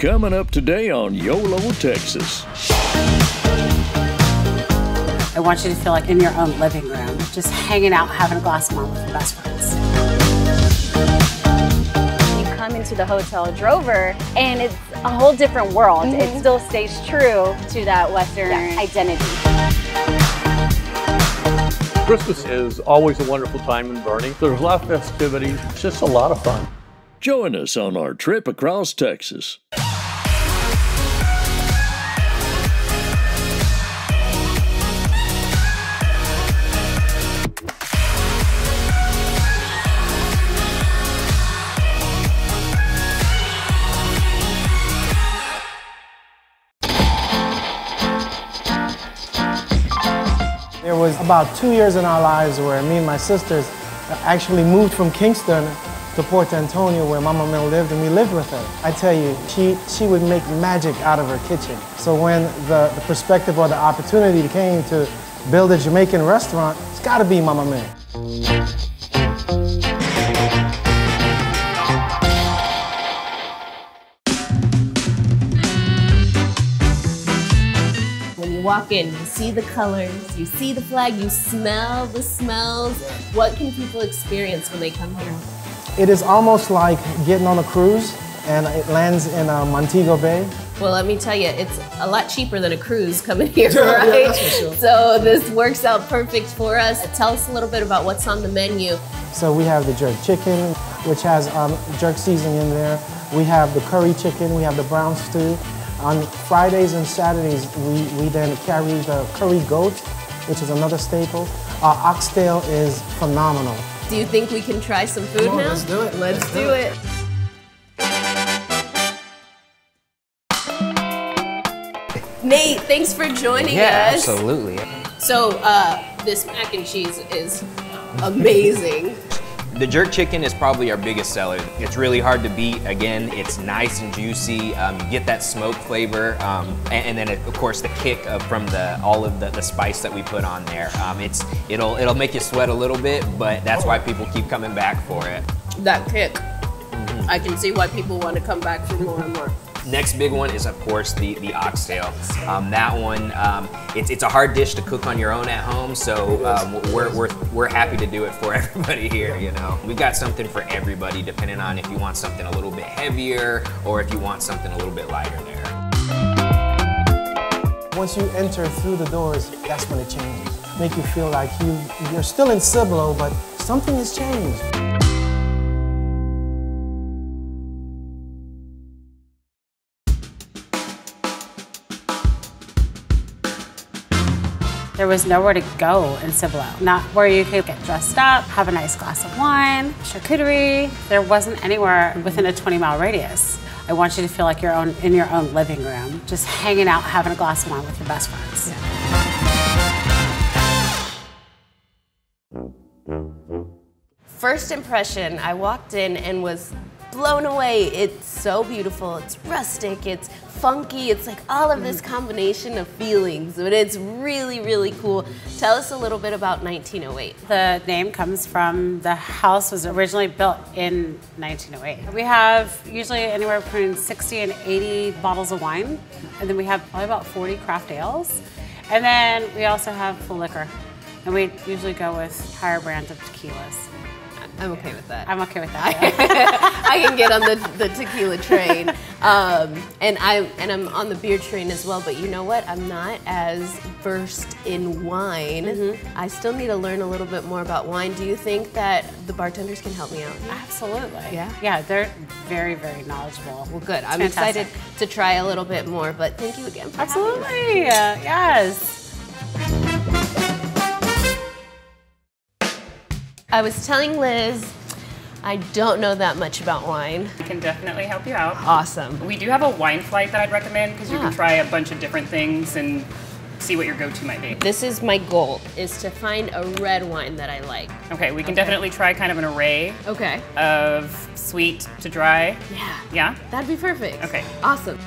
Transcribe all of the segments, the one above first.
Coming up today on YOLO, Texas. I want you to feel like in your own living room, just hanging out, having a glass of wine with your best friends. You come into the hotel drover, and it's a whole different world. It still stays true to that Western identity. Christmas is always a wonderful time in Boerne. There's a lot of festivities. It's just a lot of fun. Join us on our trip across Texas. There was about 2 years in our lives where me and my sisters actually moved from Kingston to Port Antonio where Mama Mill lived, and we lived with her. I tell you, she would make magic out of her kitchen. So when the perspective or the opportunity came to build a Jamaican restaurant, it's gotta be Mama Mill. Walk in, you see the colors, you see the flag, you smell the smells. What can people experience when they come here? It is almost like getting on a cruise, and it lands in Montego Bay. Well, let me tell you, it's a lot cheaper than a cruise coming here, right? Yeah, that's for sure. So this works out perfect for us. Tell us a little bit about what's on the menu. So we have the jerk chicken, which has jerk seasoning in there. We have the curry chicken, we have the brown stew. On Fridays and Saturdays, we then carry the curry goat, which is another staple. Our oxtail is phenomenal. Do you think we can try some food now? Let's do it. Let's do it. Nate, thanks for joining us. Absolutely. So this mac and cheese is amazing. The jerk chicken is probably our biggest seller. It's really hard to beat. Again, it's nice and juicy. You get that smoke flavor, and then of course the kick from all of the spice that we put on there. It'll make you sweat a little bit, but that's why people keep coming back for it. That kick. I can see why people want to come back for more and more. Next big one is, of course, the oxtail. That one, it's a hard dish to cook on your own at home, so we're happy to do it for everybody here. You know, we got something for everybody, depending on if you want something a little bit heavier or if you want something a little bit lighter there. Once you enter through the doors, that's when it changes. Make you feel like you're still in Cibolo, but something has changed. There was nowhere to go in Cibolo. Not where you could get dressed up, have a nice glass of wine, charcuterie. There wasn't anywhere within a 20-mile radius. I want you to feel like you're in your own living room, just hanging out, having a glass of wine with your best friends. First impression, I walked in and was blown away. It's so beautiful, it's rustic, it's funky, it's like all of this combination of feelings, but it's really, really cool. Tell us a little bit about 1908. The name comes from the house was originally built in 1908. We have usually anywhere between 60 and 80 bottles of wine, and then we have probably about 40 craft ales, and then we also have full liquor, and we usually go with higher brands of tequilas. I'm okay with that. I'm okay with that. Yeah. I can get on the tequila train, and I'm on the beer train as well. But you know what? I'm not as versed in wine. I still need to learn a little bit more about wine. Do you think that the bartenders can help me out? Absolutely. Yeah. Yeah, they're very, very knowledgeable. Well, good. I'm excited to try a little bit more. But thank you again for having us. Yes. I was telling Liz, I don't know that much about wine. I can definitely help you out. Awesome. We do have a wine flight that I'd recommend because you can try a bunch of different things and see what your go-to might be. This is my goal, is to find a red wine that I like. Okay, we can definitely try kind of an array of sweet to dry. Yeah. Yeah? That'd be perfect. Okay. Awesome.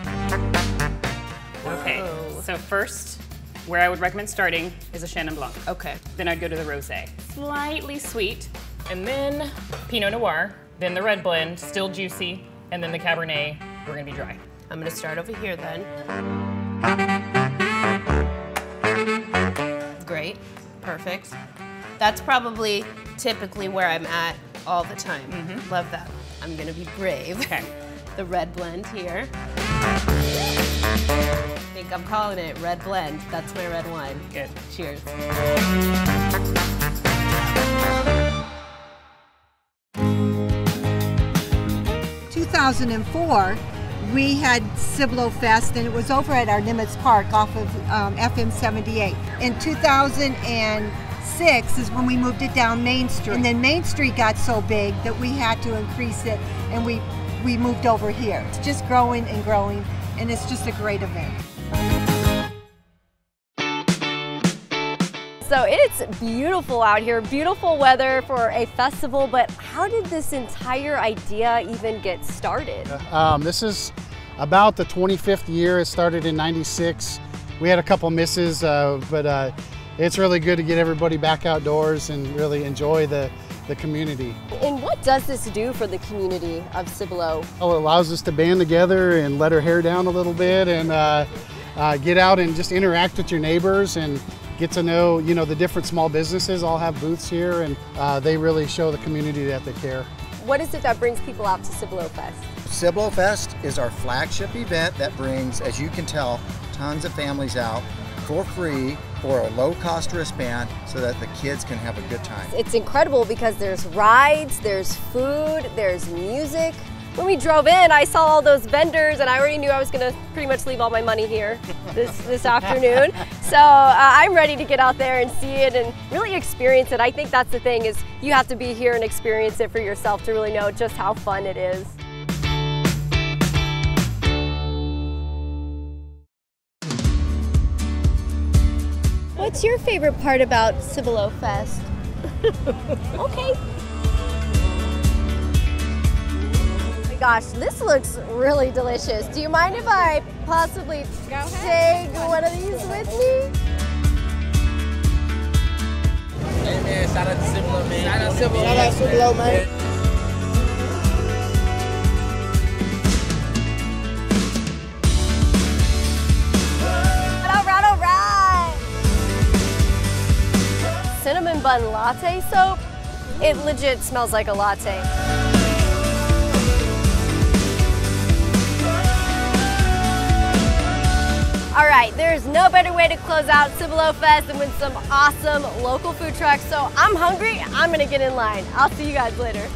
Okay, so first, where I would recommend starting is a Chenin Blanc. Okay. Then I'd go to the Rosé. Slightly sweet, and then Pinot Noir, then the red blend, still juicy, and then the Cabernet, we're gonna be dry. I'm gonna start over here then. Great, perfect. That's probably typically where I'm at all the time. Love that. I'm gonna be brave. Okay. The red blend here. I think I'm calling it red blend. That's my red wine. Good. Cheers. 2004, we had Cibolofest, and it was over at our Nimitz Park off of FM 78. In 2006 is when we moved it down Main Street. And then Main Street got so big that we had to increase it, and we moved over here. It's just growing and growing, and it's just a great event. So it's beautiful out here, beautiful weather for a festival, but how did this entire idea even get started? This is about the 25th year. It started in '96. We had a couple misses, but it's really good to get everybody back outdoors and really enjoy the community. And what does this do for the community of Cibolo? Well, it allows us to band together and let our hair down a little bit and get out and just interact with your neighbors and get to know, the different small businesses all have booths here, and they really show the community that they care. What is it that brings people out to Cibolofest? Cibolofest is our flagship event that brings, as you can tell, tons of families out for free for a low-cost wristband so that the kids can have a good time. It's incredible because there's rides, there's food, there's music. When we drove in, I saw all those vendors, and I already knew I was going to pretty much leave all my money here this afternoon. So I'm ready to get out there and see it and really experience it. I think that's the thing, is you have to be here and experience it for yourself to really know just how fun it is. What's your favorite part about Cibolofest? Okay. Gosh, this looks really delicious. Do you mind if I possibly take one of these with me? Hey man, shout out to Cibolo, man. Shout out Cibolo. Shout out Cibolo, man. All right, all right. Cinnamon bun latte soap? It legit smells like a latte. All right, there's no better way to close out Cibolofest than with some awesome local food trucks. So I'm hungry, I'm gonna get in line. I'll see you guys later.